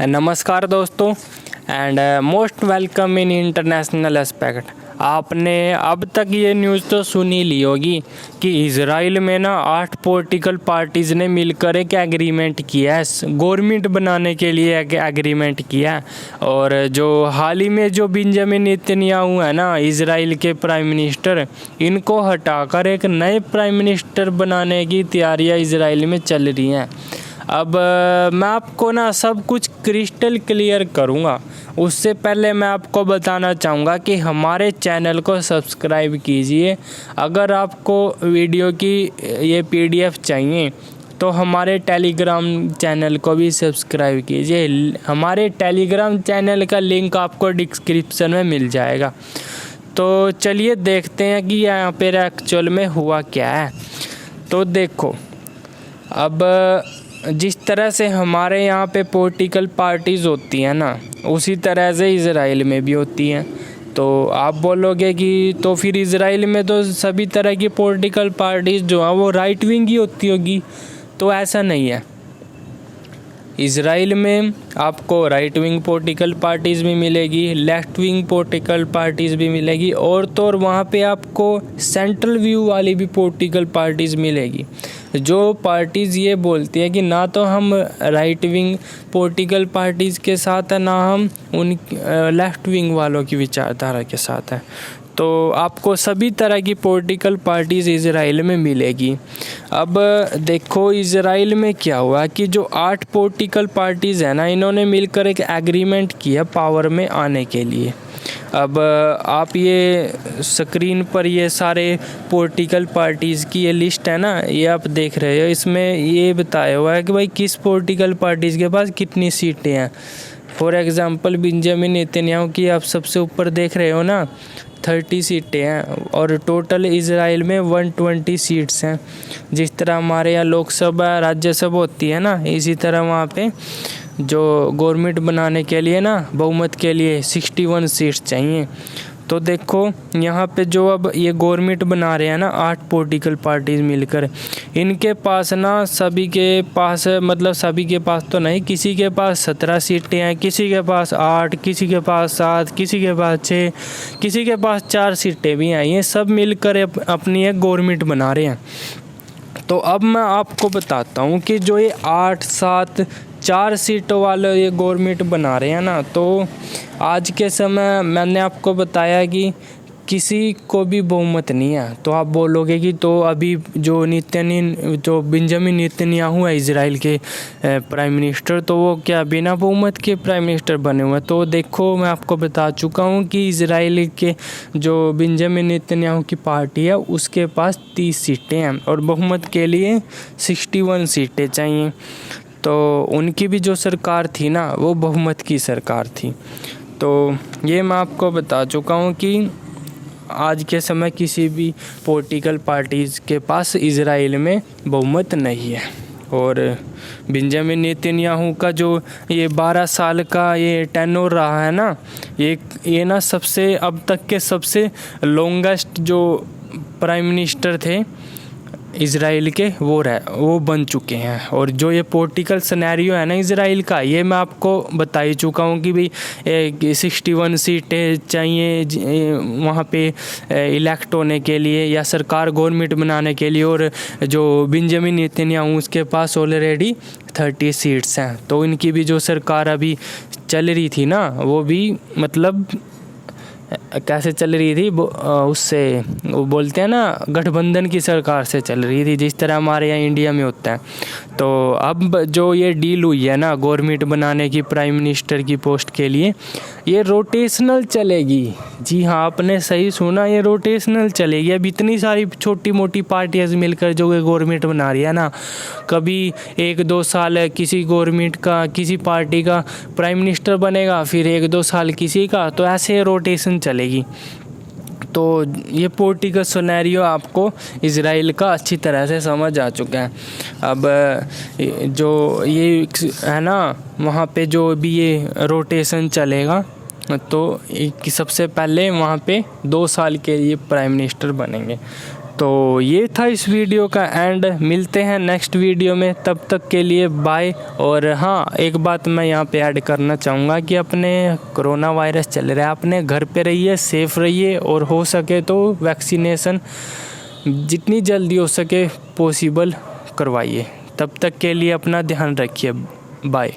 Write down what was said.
नमस्कार दोस्तों and most welcome in international aspect. आपने अब तक ये न्यूज़ तो सुनी ली होगी कि इज़राइल में ना 8 पॉलिटिकल पार्टीज़ ने मिलकर एक एग्रीमेंट किया है, गवर्नमेंट बनाने के लिए एक एग्रीमेंट किया है। और जो हाल ही में जो बेंजामिन नेतन्याहू है ना, इज़राइल के प्राइम मिनिस्टर, इनको हटाकर एक नए प्राइम मिनिस्टर बनाने की तैयारियां इज़राइल में चल रही हैं। अब मैं आपको ना सब कुछ क्रिस्टल क्लियर करूँगा। उससे पहले मैं आपको बताना चाहूँगा कि हमारे चैनल को सब्सक्राइब कीजिए। अगर आपको वीडियो की ये PDF चाहिए तो हमारे टेलीग्राम चैनल को भी सब्सक्राइब कीजिए। हमारे टेलीग्राम चैनल का लिंक आपको डिस्क्रिप्शन में मिल जाएगा। तो चलिए देखते हैं कि यहाँ पर एक्चुअल में हुआ क्या है। तो देखो, अब जिस तरह से हमारे यहाँ पे पॉलिटिकल पार्टीज़ होती हैं ना, उसी तरह से इज़राइल में भी होती हैं। तो आप बोलोगे कि तो फिर इज़राइल में तो सभी तरह की पॉलिटिकल पार्टीज़ जो हैं वो राइट विंग ही होती होगी। तो ऐसा नहीं है। इज़राइल में आपको राइट विंग पॉलिटिकल पार्टीज़ भी मिलेगी, लेफ्ट विंग पॉलिटिकल पार्टीज़ भी मिलेगी, और तो और वहाँ पे आपको सेंट्रल व्यू वाली भी पॉलिटिकल पार्टीज़ मिलेगी। जो पार्टीज़ ये बोलती है कि ना तो हम राइट विंग पॉलिटिकल पार्टीज़ के साथ है, ना हम उन लेफ्ट विंग वालों की विचारधारा के साथ हैं। तो आपको सभी तरह की पॉलिटिकल पार्टीज़ इज़राइल में मिलेगी। अब देखो, इज़राइल में क्या हुआ कि जो 8 पॉलिटिकल पार्टीज़ हैं ना, इन्होंने मिलकर एक एग्रीमेंट किया पावर में आने के लिए। अब आप ये स्क्रीन पर ये सारे पॉलिटिकल पार्टीज़ की ये लिस्ट है ना, ये आप देख रहे हो। इसमें ये बताया हुआ है कि भाई किस पॉलिटिकल पार्टीज़ के पास कितनी सीटें हैं। फॉर एग्ज़ाम्पल, बेंजामिन नेतन्याहू की आप सबसे ऊपर देख रहे हो ना, 30 सीटें हैं, और टोटल इज़राइल में 120 सीट्स हैं। जिस तरह हमारे यहाँ लोकसभा राज्यसभा होती है ना, इसी तरह वहाँ पे जो गवर्नमेंट बनाने के लिए ना, बहुमत के लिए 61 सीट्स चाहिए। तो देखो यहाँ पे जो अब ये गवर्नमेंट बना रहे हैं ना 8 पॉलिटिकल पार्टीज़ मिलकर, इनके पास ना सभी के पास, मतलब सभी के पास तो नहीं, किसी के पास 17 सीटें हैं, किसी के पास 8, किसी के पास 7, किसी के पास 6, किसी के पास 4 सीटें भी हैं। ये सब मिलकर अपनी एक गवर्नमेंट बना रहे हैं। तो अब मैं आपको बताता हूँ कि जो ये 8, 7, 4 सीटों वाले ये गवर्नमेंट बना रहे हैं ना, तो आज के समय मैंने आपको बताया कि किसी को भी बहुमत नहीं है। तो आप बोलोगे कि तो अभी जो बेंजामिन नेतन्याहू है इज़राइल के प्राइम मिनिस्टर, तो वो क्या बिना बहुमत के प्राइम मिनिस्टर बने हुए हैं? तो देखो, मैं आपको बता चुका हूँ कि इज़राइल के जो बेंजामिन नेतन्याहू की पार्टी है उसके पास 30 सीटें हैं और बहुमत के लिए 61 सीटें चाहिए। तो उनकी भी जो सरकार थी ना, वो बहुमत की सरकार थी। तो ये मैं आपको बता चुका हूँ कि आज के समय किसी भी पॉलिटिकल पार्टीज़ के पास इज़राइल में बहुमत नहीं है। और बेंजामिन नेतन्याहू का जो ये 12 साल का ये टेन्योर रहा है ना, ये ना सबसे अब तक के सबसे लॉन्गेस्ट जो प्राइम मिनिस्टर थे इज़राइल के, वो बन चुके हैं। और जो ये पॉलिटिकल सिनेरियो है ना इज़राइल का, ये मैं आपको बता ही चुका हूँ कि भाई 61 सीटें चाहिए वहाँ पे इलेक्ट होने के लिए या सरकार गवर्नमेंट बनाने के लिए। और जो बेंजामिन नेतन्याहू उसके पास ऑलरेडी 30 सीट्स हैं। तो इनकी भी जो सरकार अभी चल रही थी ना, वो भी मतलब कैसे चल रही थी, उससे वो बोलते हैं ना, गठबंधन की सरकार से चल रही थी, जिस तरह हमारे यहाँ इंडिया में होता है। तो अब जो ये डील हुई है ना गवर्नमेंट बनाने की प्राइम मिनिस्टर की पोस्ट के लिए, ये रोटेशनल चलेगी। जी हाँ, आपने सही सुना, ये रोटेशनल चलेगी। अब इतनी सारी छोटी मोटी पार्टियाँ मिलकर जो ये गवर्नमेंट बना रही है ना, कभी 1-2 साल किसी गवर्नमेंट का, किसी पार्टी का प्राइम मिनिस्टर बनेगा, फिर 1-2 साल किसी का, तो ऐसे रोटेशन चलेगी। तो ये पॉलिटिकल सिनेरियो आपको इज़राइल का अच्छी तरह से समझ आ चुका है। अब जो ये है ना, वहाँ पे जो भी ये रोटेशन चलेगा, तो सबसे पहले वहाँ पे 2 साल के लिए प्राइम मिनिस्टर बनेंगे। तो ये था इस वीडियो का एंड। मिलते हैं नेक्स्ट वीडियो में, तब तक के लिए बाय। और हाँ, एक बात मैं यहाँ पे ऐड करना चाहूँगा कि अपने कोरोना वायरस चल रहा है, अपने घर पे रहिए, सेफ रहिए और हो सके तो वैक्सीनेशन जितनी जल्दी हो सके पॉसिबल करवाइए। तब तक के लिए अपना ध्यान रखिए। बाय।